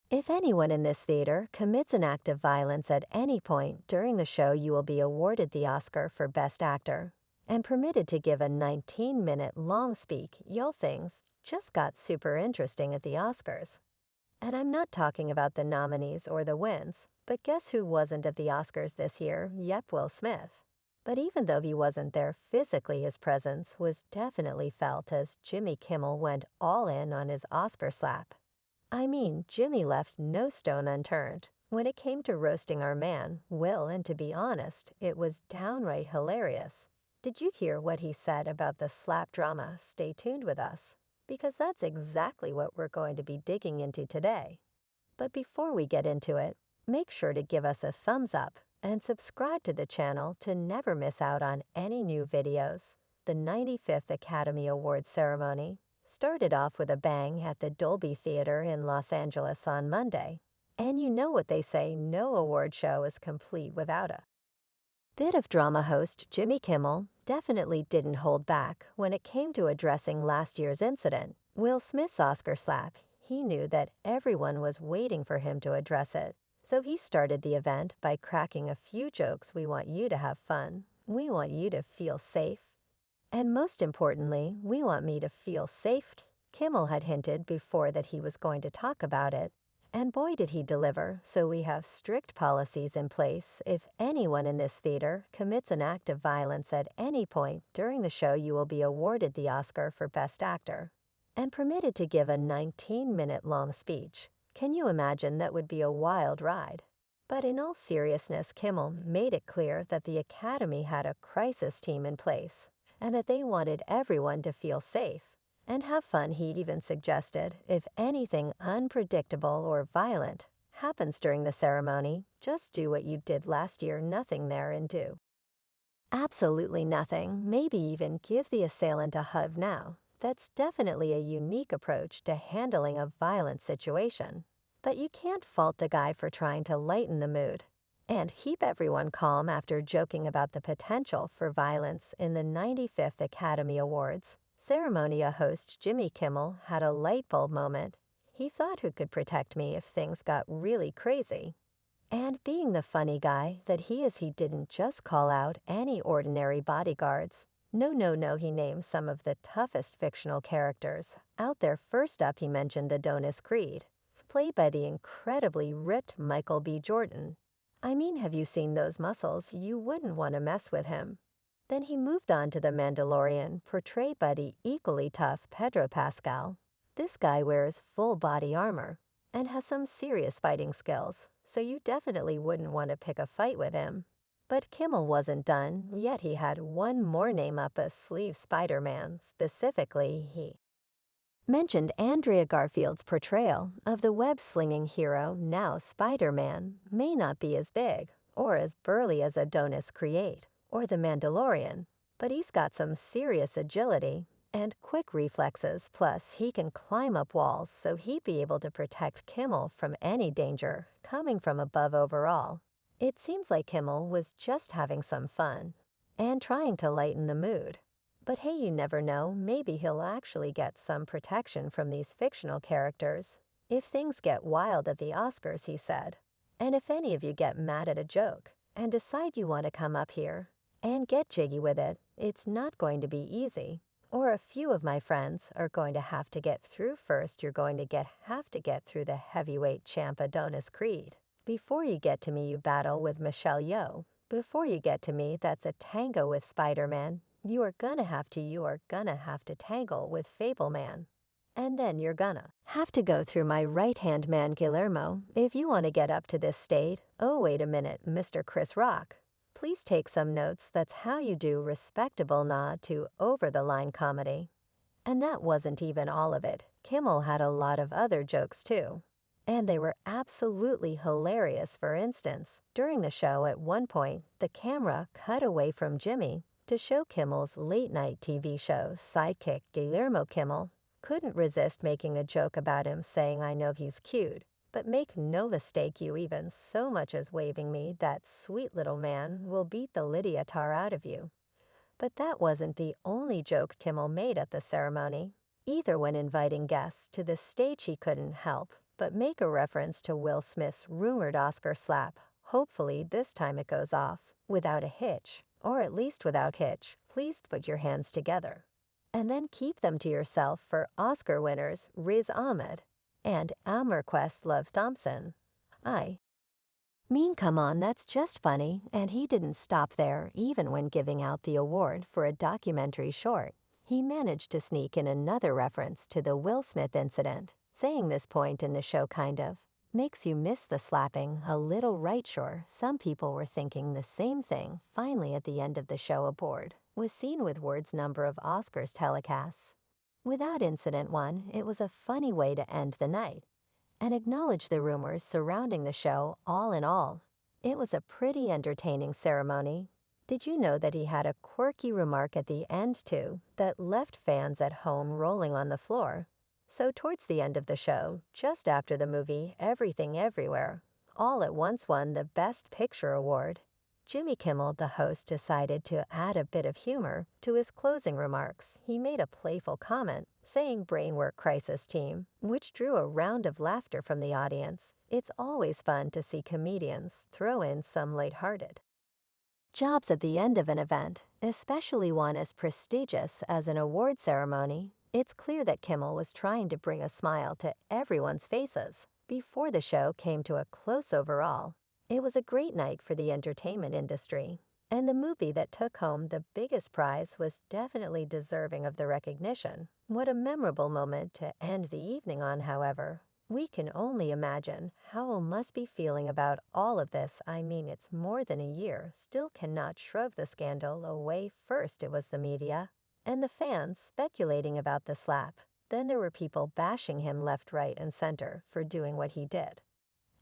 If anyone in this theater commits an act of violence at any point during the show, you will be awarded the Oscar for Best Actor and permitted to give a 19-minute long speak. Yo, things just got super interesting at the Oscars. And I'm not talking about the nominees or the wins, but guess who wasn't at the Oscars this year? Yep, Will Smith. But even though he wasn't there physically, his presence was definitely felt as Jimmy Kimmel went all in on his Oscar slap. I mean, Jimmy left no stone unturned when it came to roasting our man, Will, and to be honest, it was downright hilarious. Did you hear what he said about the slap drama? Stay tuned with us, because that's exactly what we're going to be digging into today. But before we get into it, make sure to give us a thumbs up and subscribe to the channel to never miss out on any new videos. The 95th Academy Awards ceremony started off with a bang at the Dolby Theater in Los Angeles on Monday. And you know what they say, no award show is complete without a bit of drama. Host Jimmy Kimmel definitely didn't hold back when it came to addressing last year's incident, Will Smith's Oscar slap. He knew that everyone was waiting for him to address it, so he started the event by cracking a few jokes. We want you to have fun. We want you to feel safe. And most importantly, we want me to feel safe. Kimmel had hinted before that he was going to talk about it. And boy, did he deliver. So we have strict policies in place. If anyone in this theater commits an act of violence at any point during the show, you will be awarded the Oscar for Best Actor and permitted to give a 19-minute long speech. Can you imagine? That would be a wild ride. But in all seriousness, Kimmel made it clear that the Academy had a crisis team in place and that they wanted everyone to feel safe and have fun. He'd even suggested if anything unpredictable or violent happens during the ceremony, just do what you did last year, nothing there, and do absolutely nothing, maybe even give the assailant a hug now. That's definitely a unique approach to handling a violent situation. But you can't fault the guy for trying to lighten the mood and keep everyone calm after joking about the potential for violence in the 95th Academy Awards ceremony. A host, Jimmy Kimmel, had a light bulb moment. He thought, who could protect me if things got really crazy? And being the funny guy that he is, he didn't just call out any ordinary bodyguards. No, no, no, he named some of the toughest fictional characters out there. First up, he mentioned Adonis Creed, played by the incredibly ripped Michael B. Jordan. I mean, have you seen those muscles? You wouldn't want to mess with him. Then he moved on to the Mandalorian, portrayed by the equally tough Pedro Pascal. This guy wears full body armor and has some serious fighting skills, so you definitely wouldn't want to pick a fight with him. But Kimmel wasn't done yet. He had one more name up his sleeve: Spider-Man. Specifically, he mentioned Andrea Garfield's portrayal of the web-slinging hero. Now, Spider-Man may not be as big or as burly as Adonis Creed or the Mandalorian, but he's got some serious agility and quick reflexes. Plus, he can climb up walls, so he'd be able to protect Kimmel from any danger coming from above. Overall, it seems like Kimmel was just having some fun and trying to lighten the mood. But hey, you never know, maybe he'll actually get some protection from these fictional characters if things get wild at the Oscars, he said. And if any of you get mad at a joke and decide you want to come up here and get jiggy with it, it's not going to be easy. Or a few of my friends are going to have to get through first. You're going to have to get through the heavyweight champ Adonis Creed. Before you get to me, you battle with Michelle Yeoh. Before you get to me, that's a tango with Spider-Man. You are gonna have to tangle with Fableman. And then you're gonna have to go through my right-hand man Guillermo if you want to get up to this stage. Oh, wait a minute, Mr. Chris Rock. Please take some notes. That's how you do respectable nod to over-the-line comedy. And that wasn't even all of it. Kimmel had a lot of other jokes too. And they were absolutely hilarious. For instance, during the show at one point, the camera cut away from Jimmy to show Kimmel's late-night TV show sidekick. Guillermo Kimmel couldn't resist making a joke about him, saying, "I know he's cute, but make no mistake, you even so much as waving me, that sweet little man will beat the Lydia tar out of you." But that wasn't the only joke Kimmel made at the ceremony. Either when inviting guests to the stage, he couldn't help but make a reference to Will Smith's rumored Oscar slap. Hopefully, this time it goes off without a hitch, or at least without hitch. Please put your hands together. And then keep them to yourself for Oscar winners Riz Ahmed and Amr Questlove Thompson. I mean, come on, that's just funny, and he didn't stop there even when giving out the award for a documentary short. He managed to sneak in another reference to the Will Smith incident, saying this point in the show kind of makes you miss the slapping a little, right? Sure, some people were thinking the same thing. Finally, at the end of the show, a board was seen with words number of Oscars telecasts. Without incident one, it was a funny way to end the night and acknowledge the rumors surrounding the show. All in all, it was a pretty entertaining ceremony. Did you know that he had a quirky remark at the end too that left fans at home rolling on the floor? So towards the end of the show, just after the movie Everything Everywhere All at Once won the Best Picture award, Jimmy Kimmel, the host, decided to add a bit of humor to his closing remarks. He made a playful comment, saying "Brainwork Crisis Team," which drew a round of laughter from the audience. It's always fun to see comedians throw in some lighthearted jobs at the end of an event, especially one as prestigious as an award ceremony. It's clear that Kimmel was trying to bring a smile to everyone's faces before the show came to a close overall. It was a great night for the entertainment industry, and the movie that took home the biggest prize was definitely deserving of the recognition. What a memorable moment to end the evening on, however. We can only imagine how Will must be feeling about all of this. I mean, it's more than a year, still cannot shrug the scandal away. First it was the media and the fans speculating about the slap. Then there were people bashing him left, right, and center for doing what he did.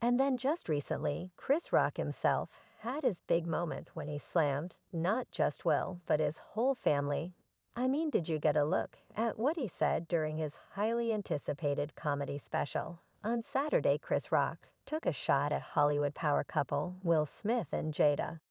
And then just recently, Chris Rock himself had his big moment when he slammed not just Will, but his whole family. I mean, did you get a look at what he said during his highly anticipated comedy special? On Saturday, Chris Rock took a shot at Hollywood power couple Will Smith and Jada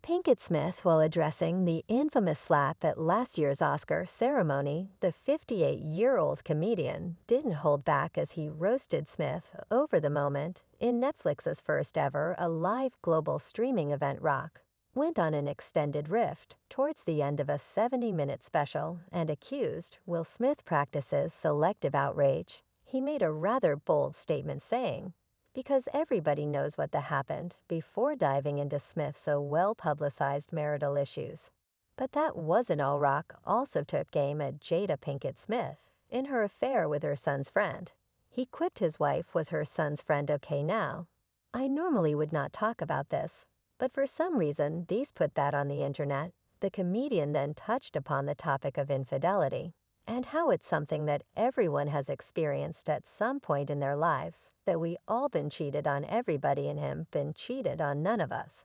Pinkett Smith while addressing the infamous slap at last year's Oscar ceremony. The 58-year-old comedian didn't hold back as he roasted Smith over the moment. In Netflix's first ever a live global streaming event, Rock went on an extended riff towards the end of a 70-minute special and accused Will Smith practices selective outrage. He made a rather bold statement saying, "Because everybody knows what happened," before diving into Smith's so well-publicized marital issues. But that wasn't all. Rock also took aim at Jada Pinkett Smith in her affair with her son's friend. He quipped his wife was her son's friend. Okay, now, I normally would not talk about this, but for some reason these put that on the internet. The comedian then touched upon the topic of infidelity and how it's something that everyone has experienced at some point in their lives, that we all been cheated on. Everybody in him been cheated on, none of us